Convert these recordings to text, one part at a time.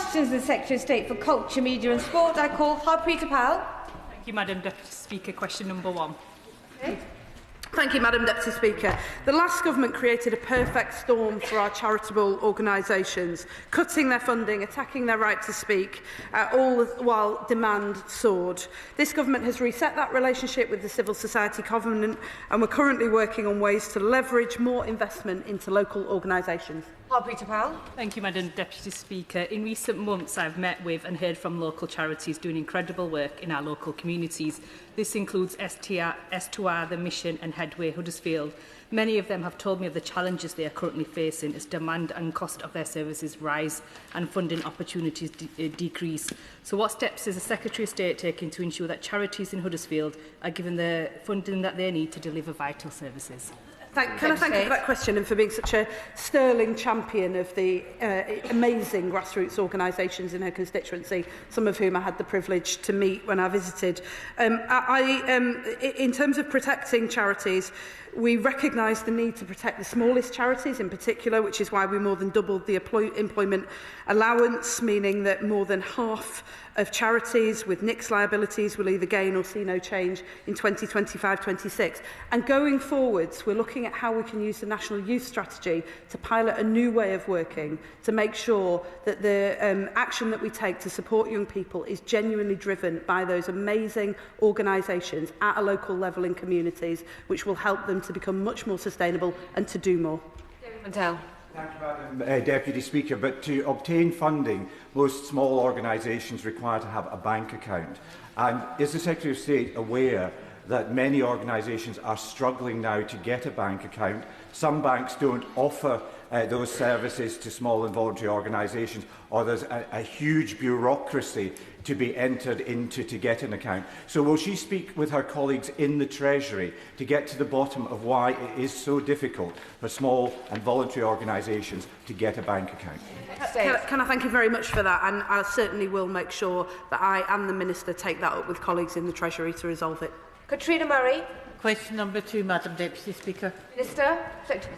questions to the Secretary of State for Culture, Media and Sport, I call Harpreet Uppal. Thank you, Madam Deputy Speaker. Question number 1. Okay. Thank you, Madam Deputy Speaker. The last government created a perfect storm for our charitable organisations, cutting their funding, attacking their right to speak, all while demand soared. This government has reset that relationship with the civil society covenant, and we're currently working on ways to leverage more investment into local organisations. Harpreet Uppal. Thank you, Madam Deputy Speaker. In recent months, I've met with and heard from local charities doing incredible work in our local communities. This includes S2R, The Mission and Headway Huddersfield. Many of them have told me of the challenges they are currently facing as demand and cost of their services rise and funding opportunities decrease. So what steps is the Secretary of State taking to ensure that charities in Huddersfield are given the funding that they need to deliver vital services? Can I thank you for that question and for being such a sterling champion of the amazing grassroots organisations in her constituency, some of whom I had the privilege to meet when I visited. In terms of protecting charities, we recognise the need to protect the smallest charities in particular, which is why we more than doubled the employment allowance, meaning that more than half of charities with NICS liabilities will either gain or see no change in 2025-26. And going forwards, we're looking at how we can use the National Youth Strategy to pilot a new way of working to make sure that the action that we take to support young people is genuinely driven by those amazing organisations at a local level in communities, which will help them to become much more sustainable and to do more. Mundell. Thank you, Madam Deputy Speaker. But to obtain funding, most small organisations require to have a bank account. And is the Secretary of State aware that many organisations are struggling now to get a bank account? Some banks don't offer those services to small and voluntary organisations, or there's a huge bureaucracy to be entered into to get an account. So will she speak with her colleagues in the Treasury to get to the bottom of why it is so difficult for small and voluntary organisations to get a bank account? Can I thank you very much for that, and I certainly will make sure that I and the Minister take that up with colleagues in the Treasury to resolve it. Katrina Murray. Question number 2, Madam Deputy Speaker. Minister, Secretary.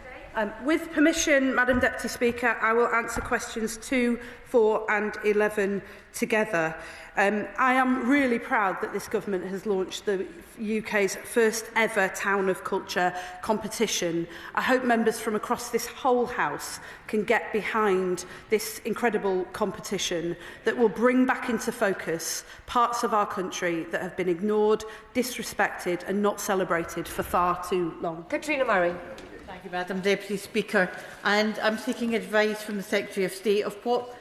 With permission, Madam Deputy Speaker, I will answer questions 2, 4 and 11 together. I am really proud that this government has launched the UK's first ever Town of Culture competition. I hope members from across this whole House can get behind this incredible competition that will bring back into focus parts of our country that have been ignored, disrespected and not celebrated for far too long. Katrina Murray. Thank you, Madam Deputy Speaker. And I'm seeking advice from the Secretary of State of what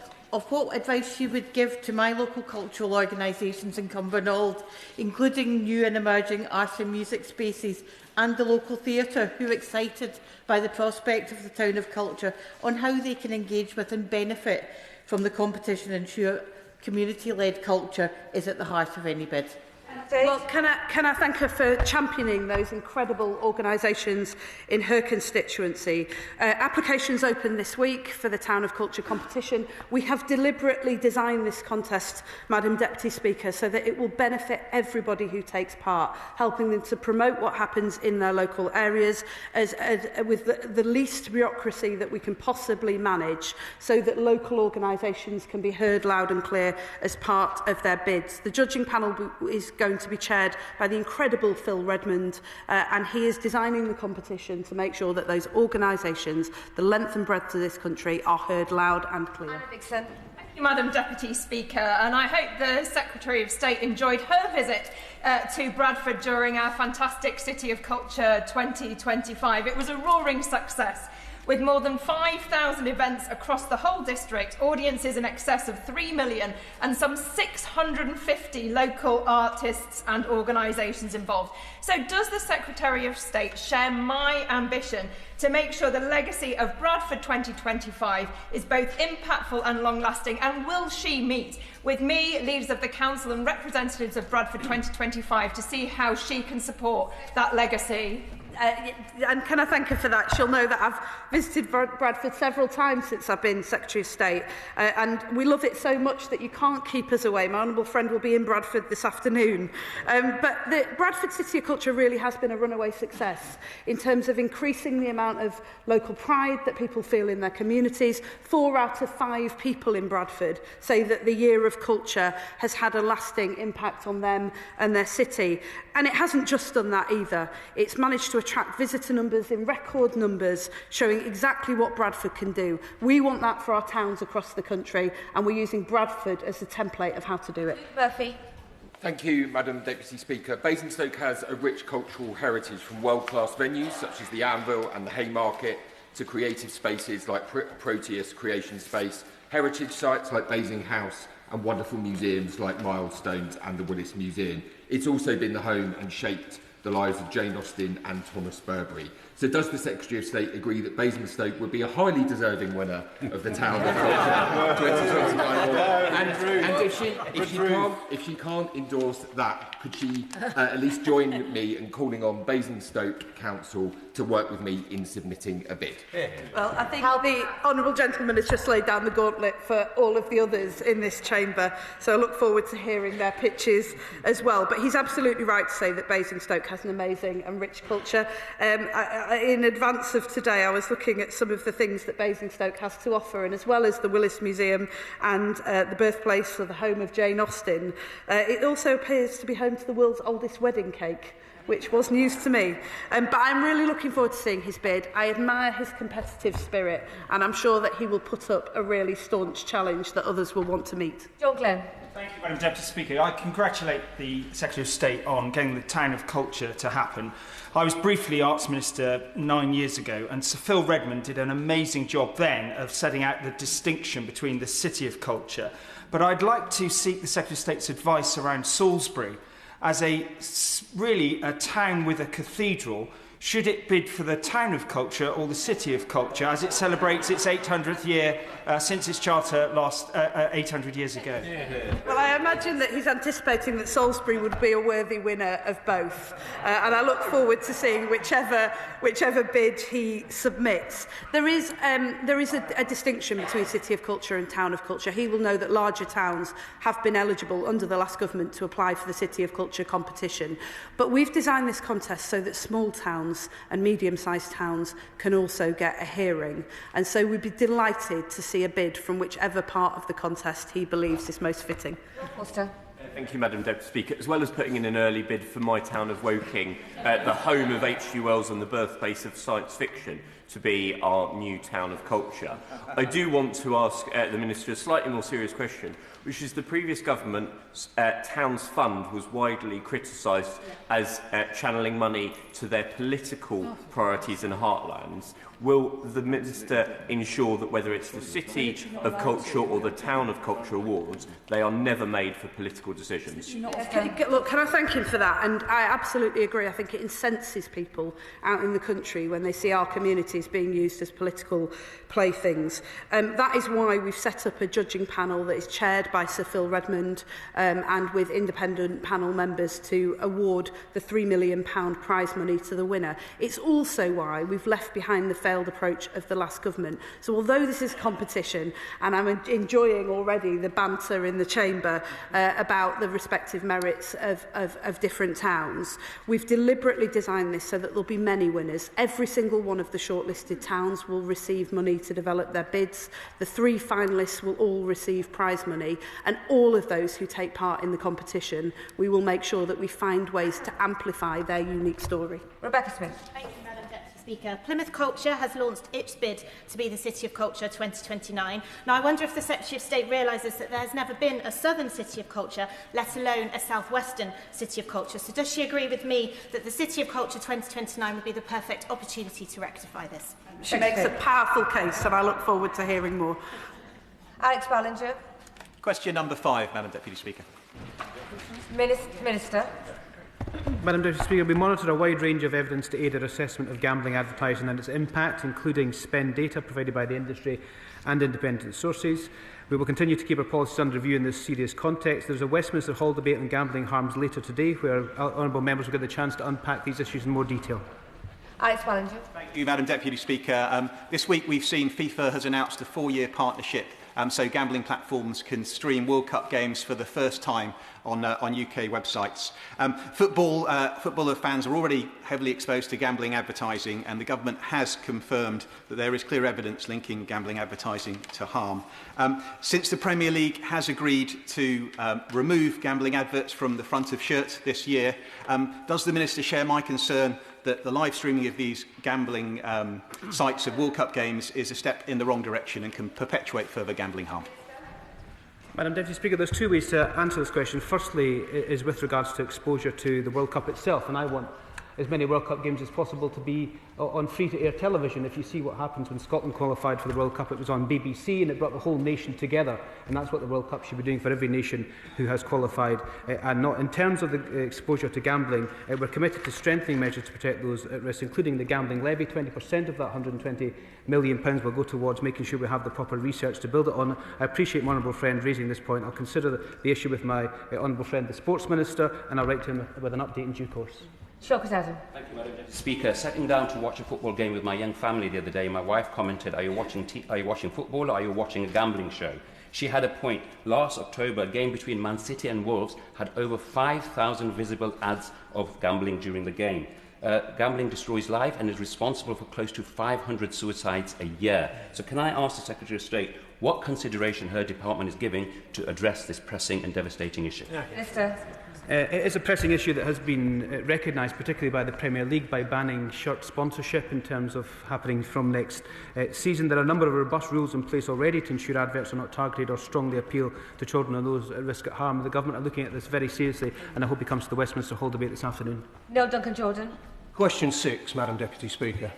advice she would give to my local cultural organisations in Cumbernauld, including new and emerging arts and music spaces and the local theatre, who are excited by the prospect of the Town of Culture, on how they can engage with and benefit from the competition and ensure community-led culture is at the heart of any bid. Well, can I thank her for championing those incredible organisations in her constituency. Applications open this week for the Town of Culture competition. We have deliberately designed this contest, Madam Deputy Speaker, so that it will benefit everybody who takes part, helping them to promote what happens in their local areas with the least bureaucracy that we can possibly manage, so that local organisations can be heard loud and clear as part of their bids. The judging panel is going to be chaired by the incredible Phil Redmond, and he is designing the competition to make sure that those organisations, the length and breadth of this country, are heard loud and clear. Dixon. Thank you, Madam Deputy Speaker, and I hope the Secretary of State enjoyed her visit to Bradford during our fantastic City of Culture 2025. It was a roaring success, with more than 5,000 events across the whole district, audiences in excess of 3 million and some 650 local artists and organisations involved. So does the Secretary of State share my ambition to make sure the legacy of Bradford 2025 is both impactful and long-lasting, and will she meet with me, leaders of the Council and representatives of Bradford 2025 to see how she can support that legacy? And can I thank her for that? She'll know that I've visited Bradford several times since I've been Secretary of State, and we love it so much that you can't keep us away. My honourable friend will be in Bradford this afternoon. But the Bradford City of Culture really has been a runaway success in terms of increasing the amount of local pride that people feel in their communities. 4 out of 5 people in Bradford say that the Year of Culture has had a lasting impact on them and their city. And it hasn't just done that either. It's managed to attract visitor numbers in record numbers, showing exactly what Bradford can do. We want that for our towns across the country, and we're using Bradford as the template of how to do it. Murphy. Thank you, Madam Deputy Speaker. Basingstoke has a rich cultural heritage, from world-class venues such as the Anvil and the Haymarket to creative spaces like Proteus Creation Space, heritage sites like Basing House, and wonderful museums like Milestones and the Willis Museum. It's also been the home and shaped the lives of Jane Austen and Thomas Burberry. So does the Secretary of State agree that Basingstoke would be a highly deserving winner of the Town of Culture 2029 award? And if she can't endorse that, could she at least join me in calling on Basingstoke Council to work with me in submitting a bid? Well, I think the honourable gentleman has just laid down the gauntlet for all of the others in this chamber, so I look forward to hearing their pitches as well. But he's absolutely right to say that Basingstoke has an amazing and rich culture. In advance of today, I was looking at some of the things that Basingstoke has to offer, and as well as the Willis Museum and the birthplace or the home of Jane Austen, it also appears to be home to the world's oldest wedding cake, which was news to me. But I'm really looking forward to seeing his bid. I admire his competitive spirit, and I'm sure that he will put up a really staunch challenge that others will want to meet. John Glen. Thank you, Madam Deputy Speaker. I congratulate the Secretary of State on getting the Town of Culture to happen. I was briefly Arts Minister 9 years ago, and Sir Phil Redmond did an amazing job then of setting out the distinction between the City of Culture. But I'd like to seek the Secretary of State's advice around Salisbury as really a town with a cathedral. Should it bid for the Town of Culture or the City of Culture as it celebrates its 800th year since its charter last 800 years ago? Well, I imagine that he's anticipating that Salisbury would be a worthy winner of both, and I look forward to seeing whichever bid he submits. There is a distinction between City of Culture and Town of Culture. He will know that larger towns have been eligible under the last government to apply for the City of Culture competition, but we've designed this contest so that small towns and medium-sized towns can also get a hearing, and so we'd be delighted to see a bid from whichever part of the contest he believes is most fitting. Thank you, Madam Deputy Speaker. As well as putting in an early bid for my town of Woking, the home of H.G. Wells and the birthplace of science fiction, to be our new Town of Culture, I do want to ask the Minister a slightly more serious question, which is the previous government's Towns Fund was widely criticised as channelling money to their political priorities and heartlands. Will the Minister ensure that whether it's the City of Culture or the Town of Culture Awards, they are never made for political decisions? Can I thank him for that? And I absolutely agree. I think it incenses people out in the country when they see our communities being used as political playthings. That is why we've set up a judging panel that is chaired by Sir Phil Redmond and with independent panel members to award the £3 million prize money to the winner. It's also why we've left behind the failed approach of the last government. So although this is competition, and I'm enjoying already the banter in the chamber about the respective merits of different towns, we've deliberately designed this so that there'll be many winners. Every single one of the shortlisted towns will receive money to develop their bids. The 3 finalists will all receive prize money, and all of those who take part in the competition, we will make sure that we find ways to amplify their unique story. Rebecca Smith. Thank you, Madam Deputy Speaker. Plymouth Culture has launched its bid to be the City of Culture 2029. Now, I wonder if the Secretary of State realises that there's never been a southern City of Culture, let alone a southwestern City of Culture. So does she agree with me that the City of Culture 2029 would be the perfect opportunity to rectify this? She makes a powerful case, and I look forward to hearing more. Alex Ballinger. Question number 5, Madam Deputy Speaker. Minister. Madam Deputy Speaker, we monitor a wide range of evidence to aid our assessment of gambling advertising and its impact, including spend data provided by the industry and independent sources. We will continue to keep our policies under review in this serious context. There is a Westminster Hall debate on gambling harms later today, where honourable members will get the chance to unpack these issues in more detail. Alex Wallinger. Thank you, Madam Deputy Speaker. This week we've seen FIFA has announced a 4-year partnership so gambling platforms can stream World Cup games for the first time on UK websites. Footballer fans are already heavily exposed to gambling advertising, and the government has confirmed that there is clear evidence linking gambling advertising to harm. Since the Premier League has agreed to remove gambling adverts from the front of shirts this year, does the Minister share my concern that the live streaming of these gambling sites of World Cup games is a step in the wrong direction and can perpetuate further gambling harm? Madam Deputy Speaker, there's two ways to answer this question. Firstly is with regards to exposure to the World Cup itself, and I want as many World Cup games as possible to be on free-to-air television. If you see what happens when Scotland qualified for the World Cup, it was on BBC and it brought the whole nation together, and that's what the World Cup should be doing for every nation who has qualified and not. In terms of the exposure to gambling, we're committed to strengthening measures to protect those at risk, including the gambling levy. 20% of that £120 million will go towards making sure we have the proper research to build it on. I appreciate my honourable friend raising this point. I'll consider the issue with my honourable friend, the Sports Minister, and I'll write to him with an update in due course. Thank you, Madam Deputy Speaker. Sitting down to watch a football game with my young family the other day, my wife commented, are you watching football or are you watching a gambling show? She had a point. Last October, a game between Man City and Wolves had over 5,000 visible ads of gambling during the game. Gambling destroys life and is responsible for close to 500 suicides a year. So can I ask the Secretary of State what consideration her department is giving to address this pressing and devastating issue? Minister. It is a pressing issue that has been recognised, particularly by the Premier League, by banning shirt sponsorship in terms of happening from next season. There are a number of robust rules in place already to ensure adverts are not targeted or strongly appeal to children and those at risk of harm. The Government are looking at this very seriously, and I hope it comes to the Westminster Hall debate this afternoon. Neil Duncan-Jordan. Question 6, Madam Deputy Speaker.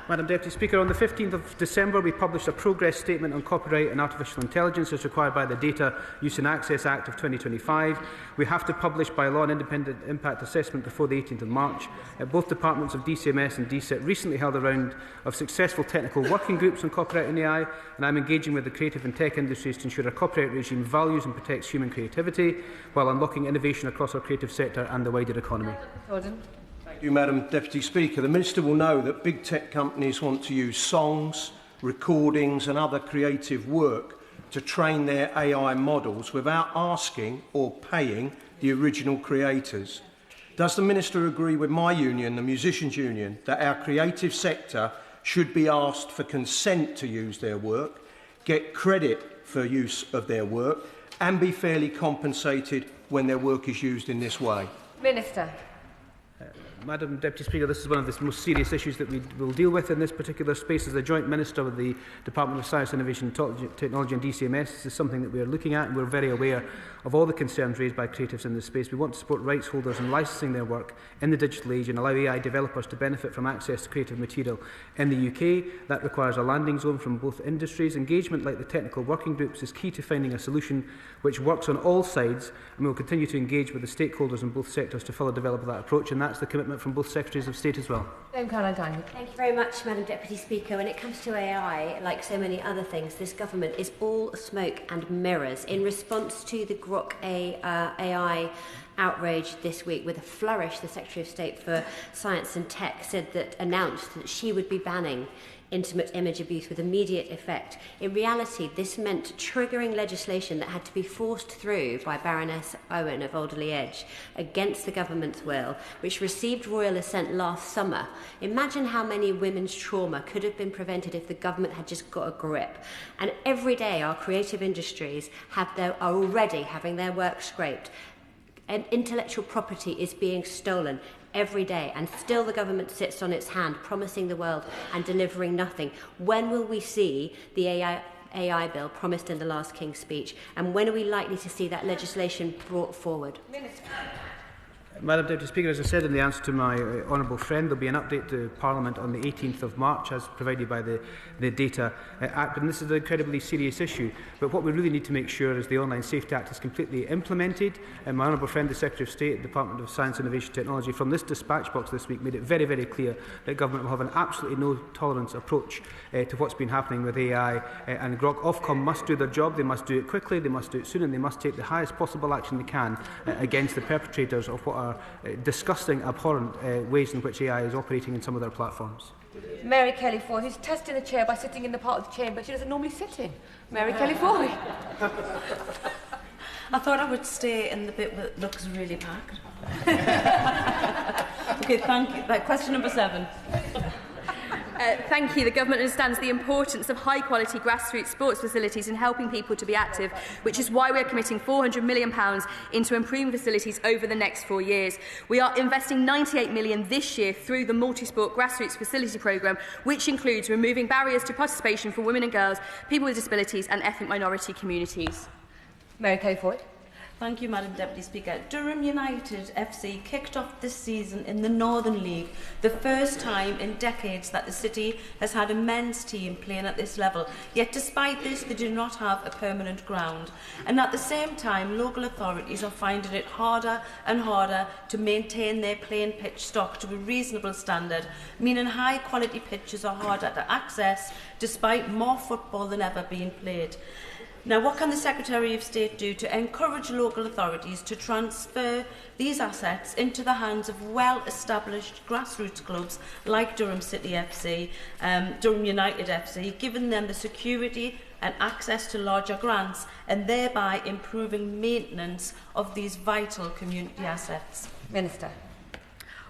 Madam Deputy Speaker, on the 15th of December we published a progress statement on copyright and artificial intelligence as required by the Data Use and Access Act of 2025. We have to publish by law an independent impact assessment before the 18th of March. Both departments of DCMS and DSET recently held a round of successful technical working groups on copyright and AI, and I'm engaging with the creative and tech industries to ensure our copyright regime values and protects human creativity while unlocking innovation across our creative sector and the wider economy. Jordan. Thank you, Madam Deputy Speaker. The Minister will know that big tech companies want to use songs, recordings and other creative work to train their AI models without asking or paying the original creators. Does the Minister agree with my union, the Musicians' Union, that our creative sector should be asked for consent to use their work, get credit for use of their work and be fairly compensated when their work is used in this way? Minister. Madam Deputy Speaker, this is one of the most serious issues that we will deal with in this particular space. As the Joint Minister with the Department of Science, Innovation and Technology and DCMS, this is something that we are looking at, and we're very aware of all the concerns raised by creatives in this space. We want to support rights holders in licensing their work in the digital age and allow AI developers to benefit from access to creative material in the UK. That requires a landing zone from both industries. Engagement like the technical working groups is key to finding a solution which works on all sides, and we will continue to engage with the stakeholders in both sectors to further develop that approach, and that's the commitment from both Secretaries of State as well. Thank you very much, Madam Deputy Speaker. When it comes to AI, like so many other things, this government is all smoke and mirrors. In response to the Grok AI outrage this week, with a flourish, the Secretary of State for Science and Tech announced that she would be banning intimate image abuse with immediate effect. In reality, this meant triggering legislation that had to be forced through by Baroness Owen of Alderley Edge against the government's will, which received royal assent last summer. Imagine how many women's trauma could have been prevented if the government had just got a grip. And every day our creative industries are already having their work scraped. And intellectual property is being stolen every day, and still the government sits on its hand, promising the world and delivering nothing. When will we see the AI bill promised in the last King's speech, and when are we likely to see that legislation brought forward? Minister. Madam Deputy Speaker, as I said in the answer to my honourable friend, there will be an update to Parliament on the 18th of March as provided by the Data Act, and this is an incredibly serious issue. But what we really need to make sure is the Online Safety Act is completely implemented. And my honourable friend, the Secretary of State, Department of Science, Innovation and Technology, from this dispatch box this week made it very, very clear that government will have an absolutely no tolerance approach to what's been happening with AI and Grok. Ofcom must do their job, they must do it quickly, they must do it soon, and they must take the highest possible action they can against the perpetrators of what are are disgusting, abhorrent ways in which AI is operating in some of their platforms. Mary Kelly Foy, who's testing the chair by sitting in the part of the chamber she doesn't normally sit in. Mary Kelly Foy. I thought I would stay in the bit that looks really packed. Okay, thank you. Question number 7. Thank you. The Government understands the importance of high-quality grassroots sports facilities in helping people to be active, which is why we are committing £400 million into improving facilities over the next 4 years. We are investing £98 million this year through the Multi-Sport Grassroots Facility Programme, which includes removing barriers to participation for women and girls, people with disabilities and ethnic minority communities. Mary Kay Foy. Thank you, Madam Deputy Speaker. Durham United FC kicked off this season in the Northern League, the first time in decades that the city has had a men's team playing at this level. Yet despite this, they do not have a permanent ground. And at the same time, local authorities are finding it harder and harder to maintain their playing pitch stock to a reasonable standard, meaning high-quality pitches are harder to access despite more football than ever being played. Now, what can the Secretary of State do to encourage local authorities to transfer these assets into the hands of well-established grassroots clubs like Durham City FC, Durham United FC, giving them the security and access to larger grants and thereby improving maintenance of these vital community assets? Minister.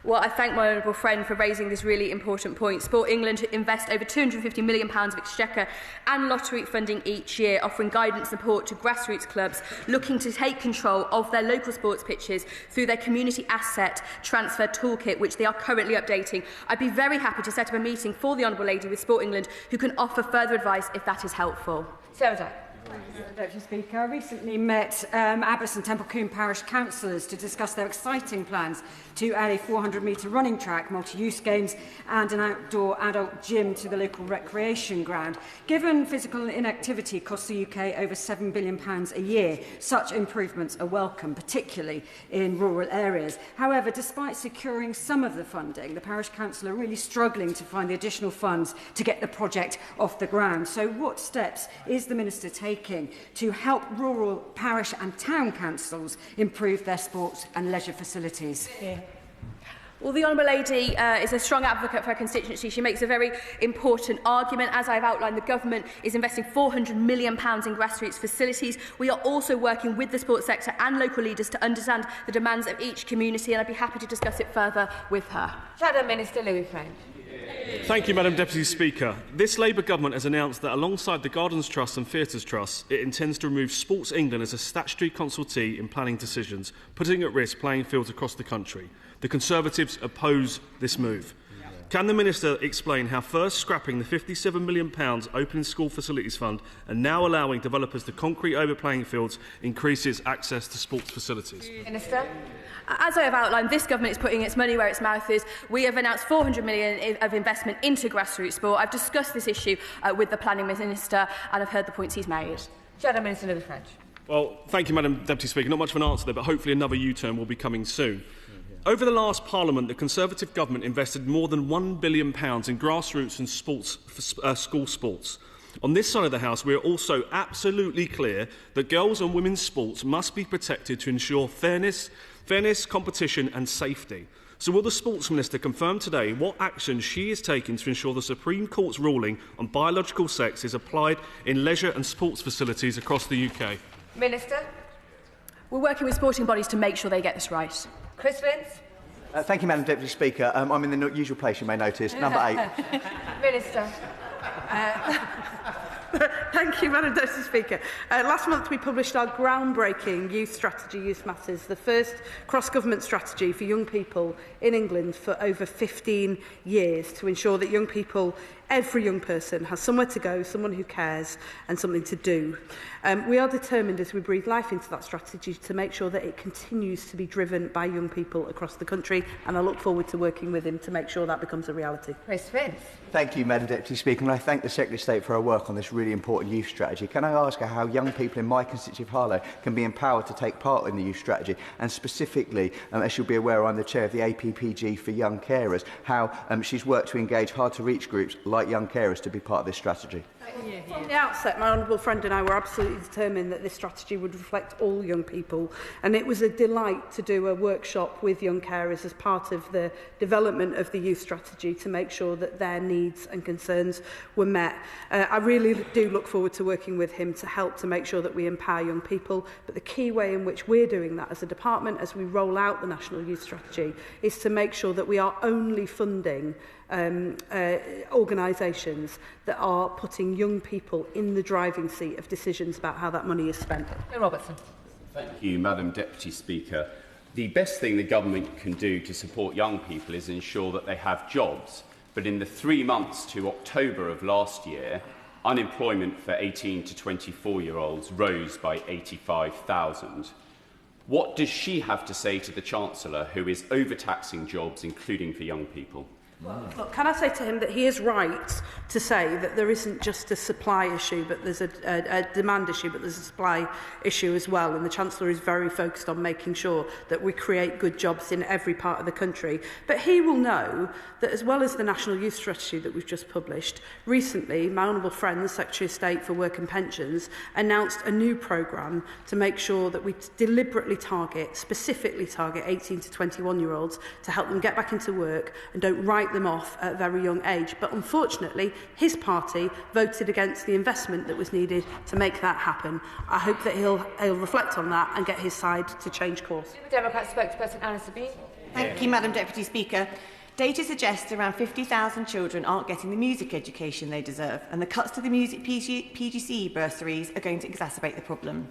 Well, I thank my honourable friend for raising this really important point. Sport England invest over £250 million of exchequer and lottery funding each year, offering guidance and support to grassroots clubs looking to take control of their local sports pitches through their community asset transfer toolkit, which they are currently updating. I'd be very happy to set up a meeting for the Honourable Lady with Sport England, who can offer further advice if that is helpful. Sarah Jack. Deputy Speaker, I recently met Abbas and Templecoombe Parish councillors to discuss their exciting plans to add a 400-metre running track, multi-use games and an outdoor adult gym to the local recreation ground. Given physical inactivity costs the UK over £7 billion a year, such improvements are welcome, particularly in rural areas. However, despite securing some of the funding, the parish council are really struggling to find the additional funds to get the project off the ground. So what steps is the Minister taking to help rural parish and town councils improve their sports and leisure facilities? Yeah. Well, the Honourable Lady is a strong advocate for her constituency. She makes a very important argument. As I've outlined, the Government is investing £400 million in grassroots facilities. We are also working with the sports sector and local leaders to understand the demands of each community, and I'd be happy to discuss it further with her. Shadow Minister Louis French. Thank you, Madam Deputy Speaker. This Labour Government has announced that alongside the Gardens Trust and Theatres Trust, it intends to remove Sports England as a statutory consultee in planning decisions, putting at risk playing fields across the country. The Conservatives oppose this move. Can the Minister explain how first scrapping the £57 million Opening School Facilities Fund and now allowing developers to concrete over playing fields increases access to sports facilities? Minister. As I have outlined, this Government is putting its money where its mouth is. We have announced £400 million of investment into grassroots sport. I've discussed this issue with the Planning Minister and I've heard the points he's made. Shadow Minister Louis French. Well, thank you, Madam Deputy Speaker. Not much of an answer there, but hopefully another U-turn will be coming soon. Over the last Parliament, the Conservative Government invested more than £1 billion in grassroots and school sports. On this side of the House, we are also absolutely clear that girls' and women's sports must be protected to ensure fairness, competition and safety. So will the Sports Minister confirm today what action she is taking to ensure the Supreme Court's ruling on biological sex is applied in leisure and sports facilities across the UK? Minister. We're working with sporting bodies to make sure they get this right. Chris Vince. Thank you, Madam Deputy Speaker. I'm in the usual place, you may notice, number 8. Minister. Thank you, Madam Deputy Speaker. Last month we published our groundbreaking youth strategy, Youth Matters, the first cross-government strategy for young people in England for over 15 years to ensure that young people, every young person, has somewhere to go, someone who cares and something to do. We are determined as we breathe life into that strategy to make sure that it continues to be driven by young people across the country, and I look forward to working with him to make sure that becomes a reality. Chris Vince. Thank you, Madam Deputy Speaker, and I thank the Secretary of State for her work on this really important youth strategy. Can I ask her how young people in my constituency of Harlow can be empowered to take part in the youth strategy, and specifically, as she'll be aware, I'm the chair of the APPG for young carers, how she's worked to engage hard-to-reach groups like young carers to be part of this strategy? From the outset, my honourable friend and I were absolutely determined that this strategy would reflect all young people, and it was a delight to do a workshop with young carers as part of the development of the youth strategy to make sure that their needs and concerns were met. I really do look forward to working with him to help to make sure that we empower young people, but the key way in which we're doing that as a department as we roll out the National Youth Strategy is to make sure that we are only funding organisations that are putting young people in the driving seat of decisions about how that money is spent. Robertson. Thank you, Madam Deputy Speaker. The best thing the government can do to support young people is ensure that they have jobs. But in the 3 months to October of last year, unemployment for 18 to 24-year-olds rose by 85,000. What does she have to say to the Chancellor, who is overtaxing jobs, including for young people? Look, can I say to him that he is right to say that there isn't just a supply issue, but there's a demand issue, but there's a supply issue as well. And the Chancellor is very focused on making sure that we create good jobs in every part of the country. But he will know that as well as the National Youth Strategy that we've just published, recently my honourable friend, the Secretary of State for Work and Pensions, announced a new programme to make sure that we deliberately specifically target 18 to 21-year-olds to help them get back into work and don't write them off at a very young age. But unfortunately, his party voted against the investment that was needed to make that happen. I hope that he'll reflect on that and get his side to change course. Democrat spokesperson Anna Sabine. Thank you, Madam Deputy Speaker. Data suggests around 50,000 children aren't getting the music education they deserve, and the cuts to the music PGCE bursaries are going to exacerbate the problem.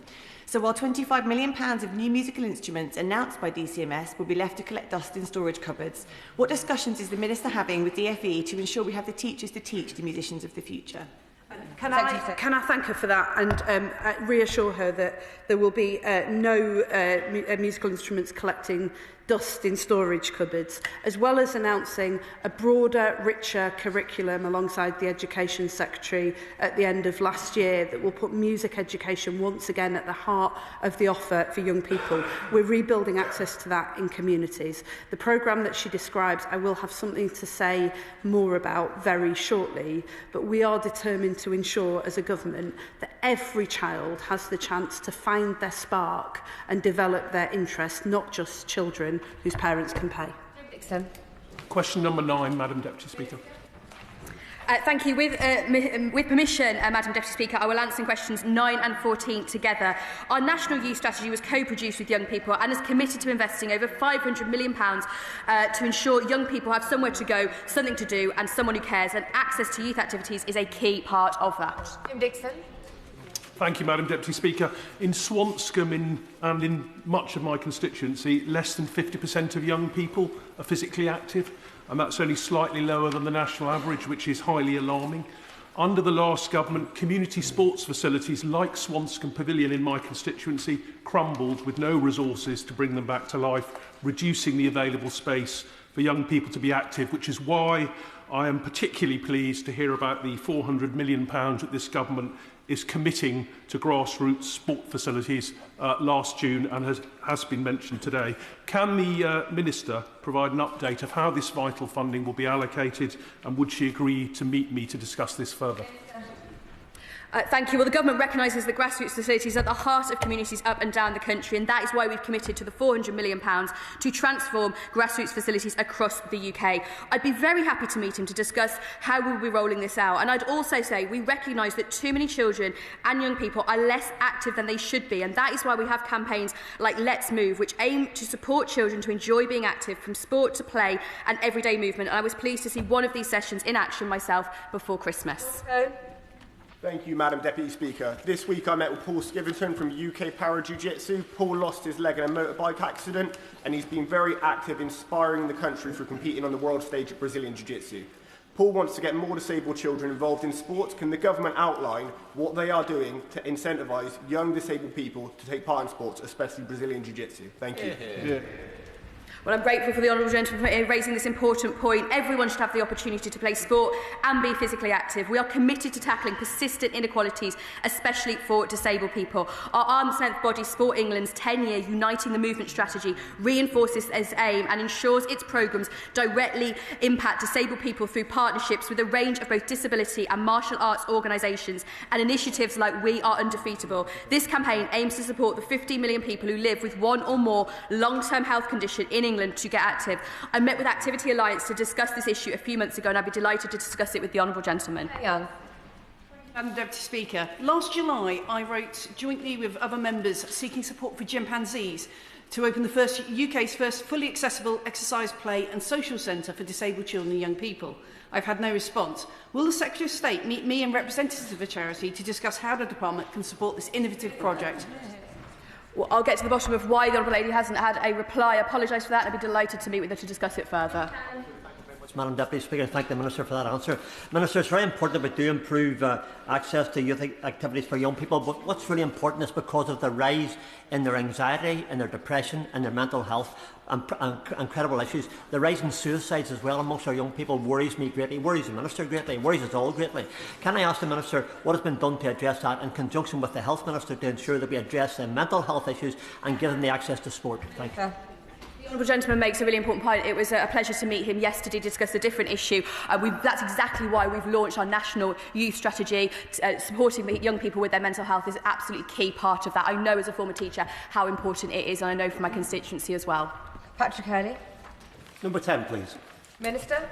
So while £25 million of new musical instruments announced by DCMS will be left to collect dust in storage cupboards, what discussions is the Minister having with DFE to ensure we have the teachers to teach the musicians of the future? Can I thank her for that and reassure her that there will be no musical instruments collecting dust in storage cupboards, as well as announcing a broader, richer curriculum alongside the Education Secretary at the end of last year that will put music education once again at the heart of the offer for young people. We're rebuilding access to that in communities. The programme that she describes, I will have something to say more about very shortly, but we are determined to ensure as a government that every child has the chance to find their spark and develop their interest, not just children whose parents can pay. Dixon. Question number 9, Madam Deputy Speaker. Thank you. With permission, Madam Deputy Speaker, I will answer questions 9 and 14 together. Our National Youth Strategy was co-produced with young people and is committed to investing over £500 million to ensure young people have somewhere to go, something to do and someone who cares, and access to youth activities is a key part of that. Jim Dixon. Thank you, Madam Deputy Speaker. In Swanscombe and in much of my constituency, less than 50% of young people are physically active, and that's only slightly lower than the national average, which is highly alarming. Under the last government, community sports facilities like Swanscombe Pavilion in my constituency crumbled with no resources to bring them back to life, reducing the available space for young people to be active, which is why I am particularly pleased to hear about the £400 million that this government is committing to grassroots sport facilities last June and has been mentioned today. Can the Minister provide an update of how this vital funding will be allocated, and would she agree to meet me to discuss this further? Thank you. Well, the Government recognises that grassroots facilities are at the heart of communities up and down the country, and that is why we've committed to the £400 million to transform grassroots facilities across the UK. I'd be very happy to meet him to discuss how we'll be rolling this out. And I'd also say we recognise that too many children and young people are less active than they should be, and that is why we have campaigns like Let's Move, which aim to support children to enjoy being active, from sport to play and everyday movement. And I was pleased to see one of these sessions in action myself before Christmas. Thank you, Madam Deputy Speaker. This week I met with Paul Skivington from UK Para Jiu-Jitsu. Paul lost his leg in a motorbike accident, and he's been very active, inspiring the country through competing on the world stage at Brazilian Jiu-Jitsu. Paul wants to get more disabled children involved in sports. Can the government outline what they are doing to incentivise young disabled people to take part in sports, especially Brazilian Jiu-Jitsu? Thank you. Well, I'm grateful for the Honourable Gentleman for raising this important point. Everyone should have the opportunity to play sport and be physically active. We are committed to tackling persistent inequalities, especially for disabled people. Our arm's length body, Sport England's 10-year Uniting the Movement strategy, reinforces its aim and ensures its programmes directly impact disabled people through partnerships with a range of both disability and martial arts organisations and initiatives like We Are Undefeatable. This campaign aims to support the 50 million people who live with one or more long-term health condition in England to get active. I met with Activity Alliance to discuss this issue a few months ago, and I'd be delighted to discuss it with the Honourable Gentleman. Young. Madam Deputy Speaker, last July I wrote jointly with other members seeking support for chimpanzees to open the UK's first fully accessible exercise, play and social centre for disabled children and young people. I've had no response. Will the Secretary of State meet me and representatives of the charity to discuss how the Department can support this innovative project? Well, I'll get to the bottom of why the Honourable Lady hasn't had a reply. I apologise for that, and I'd be delighted to meet with her to discuss it further. Madam Deputy Speaker, thank the Minister for that answer. Minister, it's very important that we do improve access to youth activities for young people, but what's really important is because of the rise in their anxiety, in their depression, and their mental health, and incredible issues. The rise in suicides as well amongst our young people worries me greatly, worries the Minister greatly, worries us all greatly. Can I ask the Minister what has been done to address that in conjunction with the Health Minister to ensure that we address the mental health issues and give them the access to sport? Thank you. The Honourable Gentleman makes a really important point. It was a pleasure to meet him yesterday to discuss a different issue. That's exactly why we've launched our national youth strategy. Supporting young people with their mental health is an absolutely key part of that. I know as a former teacher how important it is, and I know from my constituency as well. Patrick Hurley. Number 10, please. Minister.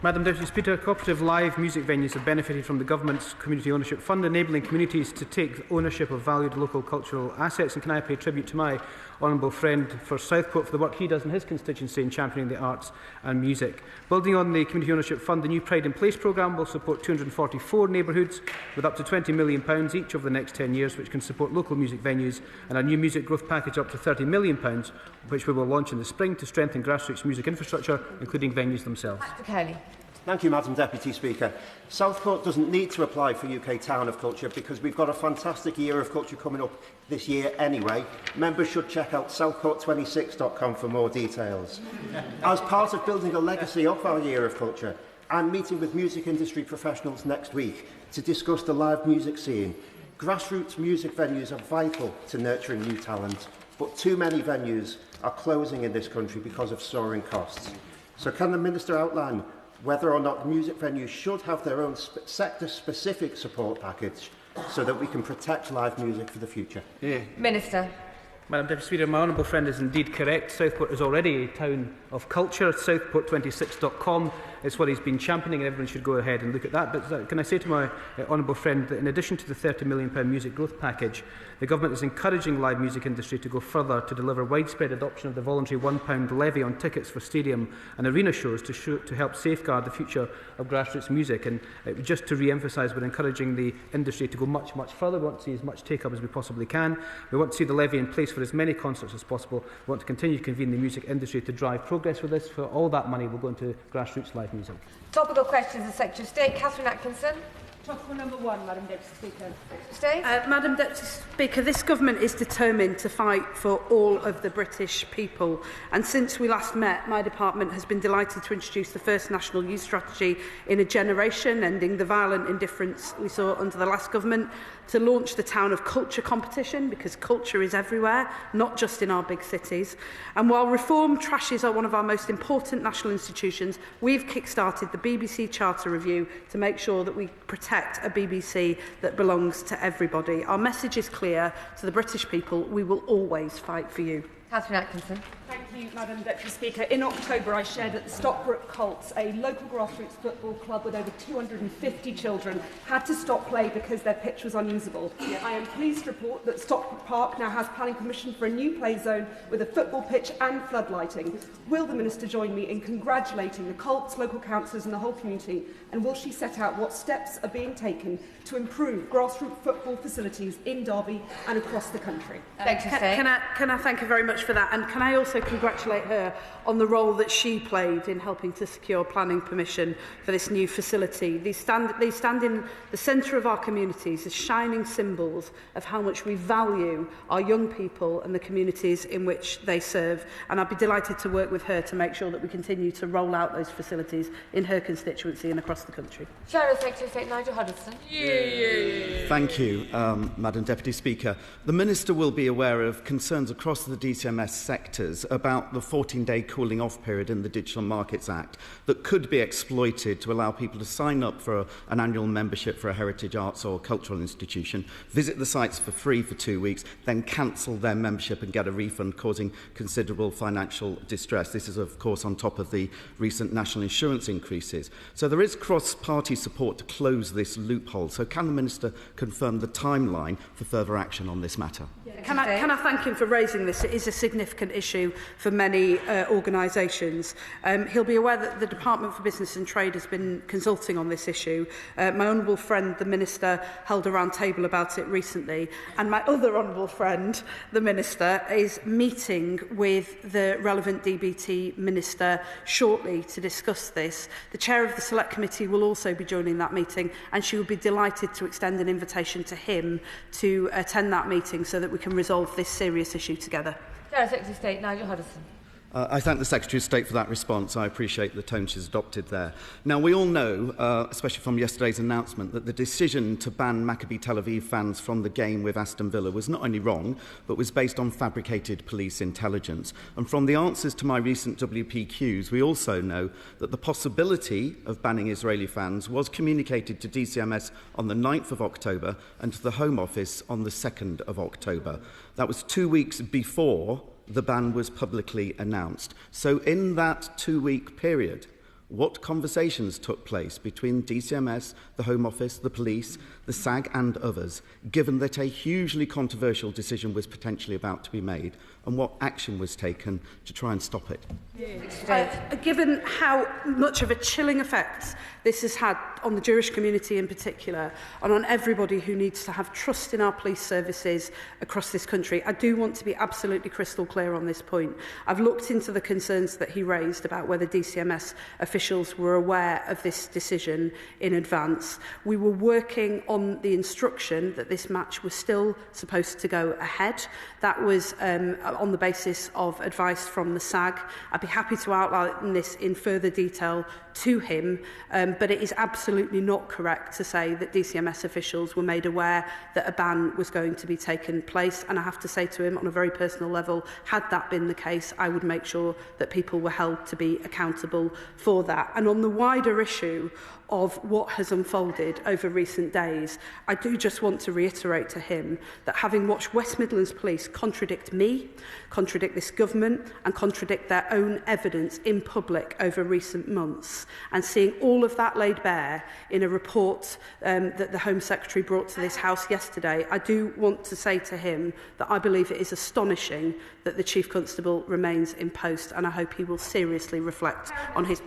Madam Deputy Speaker, cooperative live music venues have benefited from the Government's Community Ownership Fund, enabling communities to take ownership of valued local cultural assets. And can I pay tribute to my honourable friend for Southport for the work he does in his constituency in championing the arts and music. Building on the Community Ownership Fund, the new Pride in Place programme will support 244 neighbourhoods with up to £20 million each over the next 10 years, which can support local music venues, and a new music growth package up to £30 million, which we will launch in the spring to strengthen grassroots music infrastructure, including venues themselves. Patrick Hurley. Thank you, Madam Deputy Speaker. Southport doesn't need to apply for UK Town of Culture because we've got a fantastic year of culture coming up this year anyway. Members should check out southport26.com for more details. As part of building a legacy of our year of culture, I'm meeting with music industry professionals next week to discuss the live music scene. Grassroots music venues are vital to nurturing new talent, but too many venues are closing in this country because of soaring costs. So can the Minister outline whether or not music venues should have their own sector-specific support package so that we can protect live music for the future? Yeah. Minister. Madam Deputy Speaker, my honourable friend is indeed correct. Southport is already a town of culture. Southport26.com is what he's been championing, and everyone should go ahead and look at that. But can I say to my honourable friend that in addition to the £30 million music growth package, the Government is encouraging live music industry to go further to deliver widespread adoption of the voluntary £1 levy on tickets for stadium and arena shows to help safeguard the future of grassroots music. And just to re-emphasise, we're encouraging the industry to go much, much further. We want to see as much take-up as we possibly can. We want to see the levy in place for as many concerts as possible. We want to continue to convene the music industry to drive progress with this. For all that money will go into grassroots live music. Topical questions, the Secretary of State. Catherine Atkinson. Topical number 1, Madam Deputy Speaker. Stay. Madam Deputy Speaker, this Government is determined to fight for all of the British people. And since we last met, my department has been delighted to introduce the first national youth strategy in a generation, ending the violent indifference we saw under the last Government, to launch the Town of Culture competition, because culture is everywhere, not just in our big cities. And while reform trashes are one of our most important national institutions, we've kick-started the BBC Charter Review to make sure that we protect a BBC that belongs to everybody. Our message is clear to the British people: we will always fight for you. Catherine Atkinson. Thank you, Madam Deputy Speaker. In October, I shared that the Stockbrook Colts, a local grassroots football club with over 250 children, had to stop play because their pitch was unusable. I am pleased to report that Stockbrook Park now has planning permission for a new play zone with a football pitch and floodlighting. Will the Minister join me in congratulating the Colts, local councillors and the whole community, and will she set out what steps are being taken to improve grassroots football facilities in Derby and across the country? Can I thank you very much much for that. And can I also congratulate her on the role that she played in helping to secure planning permission for this new facility. They stand in the centre of our communities as shining symbols of how much we value our young people and the communities in which they serve. And I'd be delighted to work with her to make sure that we continue to roll out those facilities in her constituency and across the country. Shadow Secretary of State Nigel Huddersfield. Thank you, Madam Deputy Speaker. The Minister will be aware of concerns across the DCMS sectors about the 14-day cooling-off period in the Digital Markets Act that could be exploited to allow people to sign up for an annual membership for a heritage arts or cultural institution, visit the sites for free for 2 weeks, then cancel their membership and get a refund, causing considerable financial distress. This is, of course, on top of the recent national insurance increases. So there is cross-party support to close this loophole. So can the Minister confirm the timeline for further action on this matter? Can I thank him for raising this? It is a significant issue for many organisations. He'll be aware that the Department for Business and Trade has been consulting on this issue. My honourable friend, the Minister, held a round table about it recently, and my other honourable friend, the Minister, is meeting with the relevant DBT Minister shortly to discuss this. The Chair of the Select Committee will also be joining that meeting, and she will be delighted to extend an invitation to him to attend that meeting so that we can resolve this serious issue together. Shadow Secretary of State Nigel Huddersfield. I thank the Secretary of State for that response. I appreciate the tone she's adopted there. Now, we all know, especially from yesterday's announcement, that the decision to ban Maccabi Tel Aviv fans from the game with Aston Villa was not only wrong, but was based on fabricated police intelligence. And from the answers to my recent WPQs, we also know that the possibility of banning Israeli fans was communicated to DCMS on the 9th of October and to the Home Office on the 2nd of October. That was 2 weeks before the ban was publicly announced. So in that 2-week period, what conversations took place between DCMS, the Home Office, the police, the SAG and others, given that a hugely controversial decision was potentially about to be made, and what action was taken to try and stop it? Given how much of a chilling effect this has had on the Jewish community in particular, and on everybody who needs to have trust in our police services across this country, I do want to be absolutely crystal clear on this point. I've looked into the concerns that he raised about whether DCMS officials were aware of this decision in advance. We were working on the instruction that this match was still supposed to go ahead. That was on the basis of advice from the SAG. I'd be happy to outline this in further detail to him, but it is absolutely not correct to say that DCMS officials were made aware that a ban was going to be taken place. And I have to say to him on a very personal level, had that been the case, I would make sure that people were held to be accountable for that. And on the wider issue of what has unfolded over recent days, I do just want to reiterate to him that having watched West Midlands Police contradict me, contradict this government and contradict their own evidence in public over recent months, and seeing all of that laid bare in a report that the Home Secretary brought to this House yesterday, I do want to say to him that I believe it is astonishing that the Chief Constable remains in post, and I hope he will seriously reflect on his...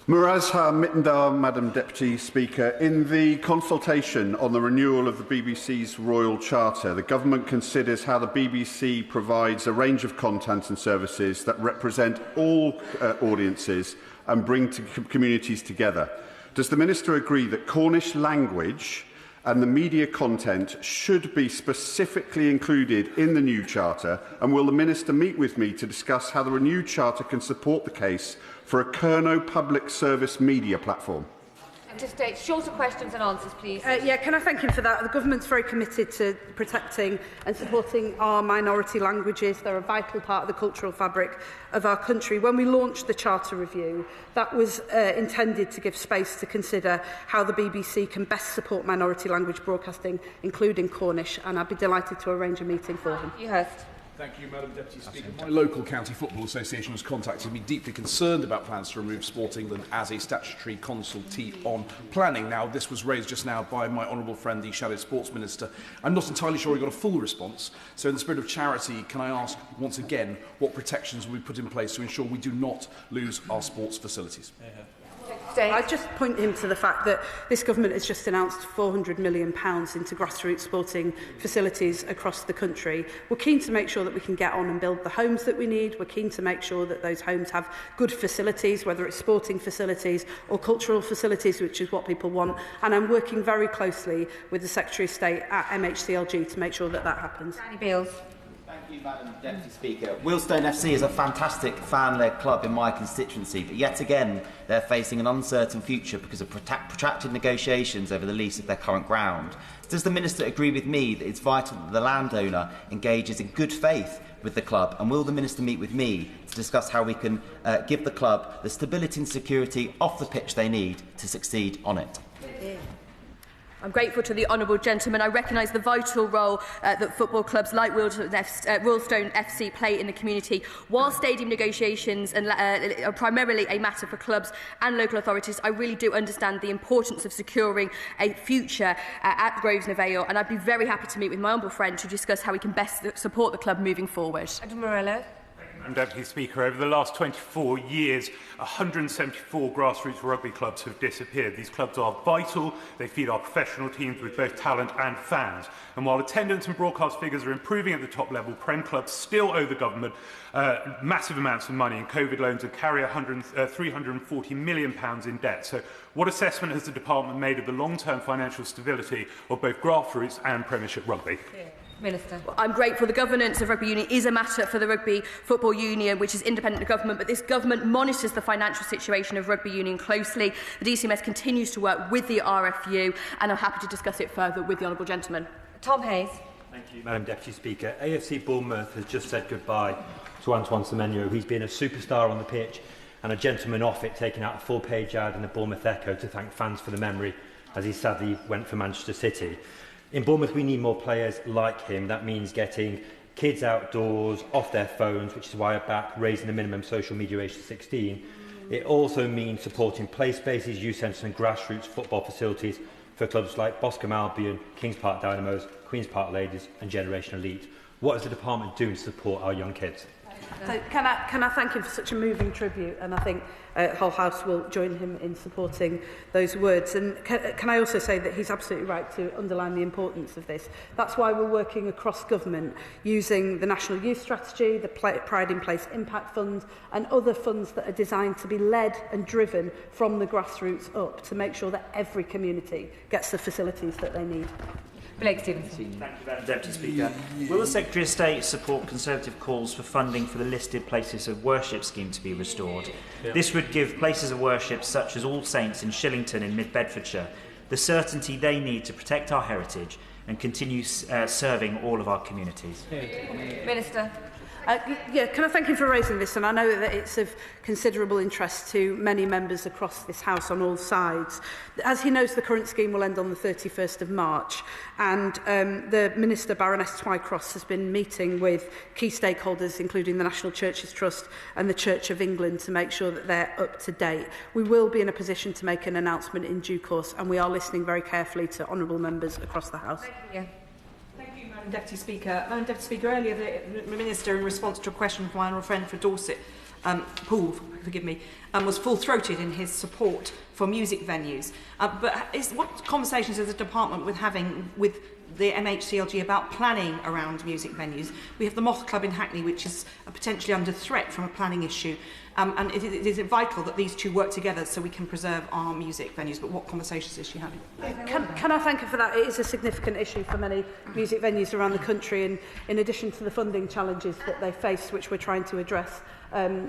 Murazha Mitandar, Madam Deputy Speaker. In the consultation on the renewal of the BBC's Royal Charter, the Government considers how the BBC provides a range of content and services that represent all audiences and bring communities together. Does the Minister agree that Cornish language and the media content should be specifically included in the new Charter? And will the Minister meet with me to discuss how the renewed Charter can support the case for a Kerno public service media platform? To state shorter questions and answers, please. Can I thank him for that? The government's very committed to protecting and supporting our minority languages. They're a vital part of the cultural fabric of our country. When we launched the Charter Review, that was intended to give space to consider how the BBC can best support minority language broadcasting, including Cornish, and I'd be delighted to arrange a meeting for him. You host. Thank you, Madam Deputy Speaker. My local county football association has contacted me deeply concerned about plans to remove Sport England as a statutory consultee on planning. Now, this was raised just now by my honourable friend, the Shadow Sports Minister. I'm not entirely sure he got a full response. So in the spirit of charity, can I ask once again what protections will be put in place to ensure we do not lose our sports facilities? I'd just point him to the fact that this government has just announced £400 million into grassroots sporting facilities across the country. We're keen to make sure that we can get on and build the homes that we need. We're keen to make sure that those homes have good facilities, whether it's sporting facilities or cultural facilities, which is what people want. And I'm working very closely with the Secretary of State at MHCLG to make sure that that happens. Danny Beales. Thank you, Madam Deputy Speaker. Wealdstone FC is a fantastic fan-led club in my constituency, but yet again they're facing an uncertain future because of protracted negotiations over the lease of their current ground. Does the Minister agree with me that it's vital that the landowner engages in good faith with the club, and will the Minister meet with me to discuss how we can give the club the stability and security off the pitch they need to succeed on it? I'm grateful to the honourable gentleman. I recognise the vital role that football clubs like Wealdstone FC play in the community. While stadium negotiations are primarily a matter for clubs and local authorities, I really do understand the importance of securing a future at Grosvenor Vale, and I'd be very happy to meet with my honourable friend to discuss how we can best support the club moving forward. Adam Morello. Deputy Speaker, over the last 24 years, 174 grassroots rugby clubs have disappeared. These clubs are vital. They feed our professional teams with both talent and fans. And while attendance and broadcast figures are improving at the top level, Prem clubs still owe the government massive amounts of money in COVID loans and carry £340 million in debt. So what assessment has the department made of the long-term financial stability of both grassroots and Premiership rugby? Minister. Well, I'm grateful the governance of rugby union is a matter for the Rugby Football Union, which is independent of government, but this government monitors the financial situation of rugby union closely. The DCMS continues to work with the RFU, and I'm happy to discuss it further with the honourable gentleman. Tom Hayes. Thank you, Madam Deputy Speaker. AFC Bournemouth has just said goodbye to Antoine Semenyo. He's been a superstar on the pitch and a gentleman off it, taking out a full-page ad in the Bournemouth Echo to thank fans for the memory as he sadly went for Manchester City. In Bournemouth, we need more players like him. That means getting kids outdoors, off their phones, which is why I back raising the minimum social media age to 16. It also means supporting play spaces, youth centres and grassroots football facilities for clubs like Boscombe Albion, Kings Park Dynamos, Queen's Park Ladies and Generation Elite. What is the department doing to support our young kids? So can I thank him for such a moving tribute, and I think the whole House will join him in supporting those words. And can I also say that he's absolutely right to underline the importance of this. That's why we're working across government using the National Youth Strategy, the Pride in Place Impact Fund and other funds that are designed to be led and driven from the grassroots up to make sure that every community gets the facilities that they need. Blake Stevenson. Thank you, Madam Deputy Speaker. Will the Secretary of State support Conservative calls for funding for the listed places of worship scheme to be restored? This would give places of worship such as All Saints in Shillington in mid-Bedfordshire the certainty they need to protect our heritage and continue serving all of our communities. Minister. Can I thank him for raising this? And I know that it's of considerable interest to many members across this House on all sides. As he knows, the current scheme will end on the 31st of March, and the Minister, Baroness Twycross, has been meeting with key stakeholders, including the National Churches Trust and the Church of England, to make sure that they're up to date. We will be in a position to make an announcement in due course, and we are listening very carefully to honourable members across the House. Thank you. Deputy Speaker. Madam Deputy Speaker, earlier the Minister, in response to a question from my honourable friend for Dorset, Paul, forgive me, was full-throated in his support for music venues. What conversations is the department having with the MHCLG about planning around music venues? We have the Moth Club in Hackney, which is potentially under threat from a planning issue. And it is vital that these two work together so we can preserve our music venues. But what conversations is she having? Can I thank her for that? It is a significant issue for many music venues around the country, and in addition to the funding challenges that they face, which we're trying to address,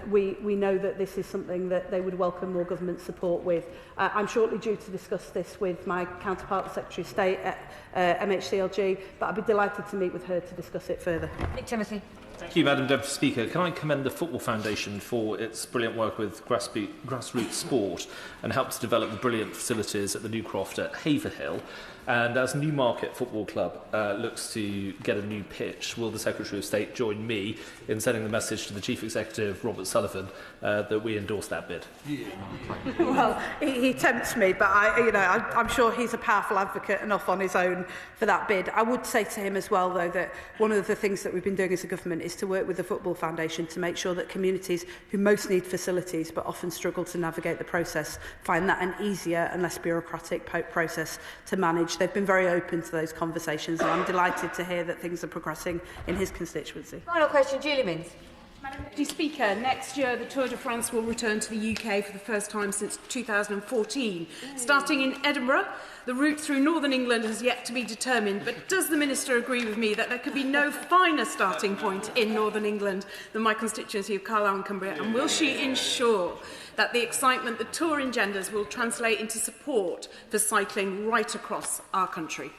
we know that this is something that they would welcome more government support with. I'm shortly due to discuss this with my counterpart, the Secretary of State at MHCLG, but I'd be delighted to meet with her to discuss it further. Nick Timothy. Thank you, Madam Deputy Speaker. Can I commend the Football Foundation for its brilliant work with grassroots sport and help to develop the brilliant facilities at the New Croft at Haverhill. And as Newmarket Football Club looks to get a new pitch, will the Secretary of State join me in sending the message to the Chief Executive, Robert Sullivan, that we endorse that bid? Well, he tempts me, but I'm sure he's a powerful advocate and off on his own for that bid. I would say to him as well, though, that one of the things that we've been doing as a government is to work with the Football Foundation to make sure that communities who most need facilities but often struggle to navigate the process find that an easier and less bureaucratic process to manage. They've been very open to those conversations, and I'm delighted to hear that things are progressing in his constituency. Final question, Julie Minns. Madam Deputy Speaker, next year the Tour de France will return to the UK for the first time since 2014. Starting in Edinburgh, the route through Northern England has yet to be determined, but does the Minister agree with me that there could be no finer starting point in Northern England than my constituency of Carlisle and Cumbria, and will she ensure that the excitement the Tour engenders will translate into support for cycling right across our country?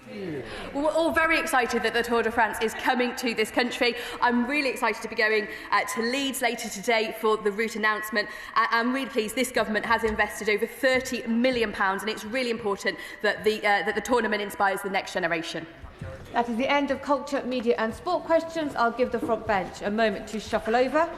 Well, we're all very excited that the Tour de France is coming to this country. I'm really excited to be going to Leeds later today for the route announcement. I'm really pleased this government has invested over £30 million, and it's really important that the tournament inspires the next generation. That is the end of culture, media and sport questions. I'll give the front bench a moment to shuffle over.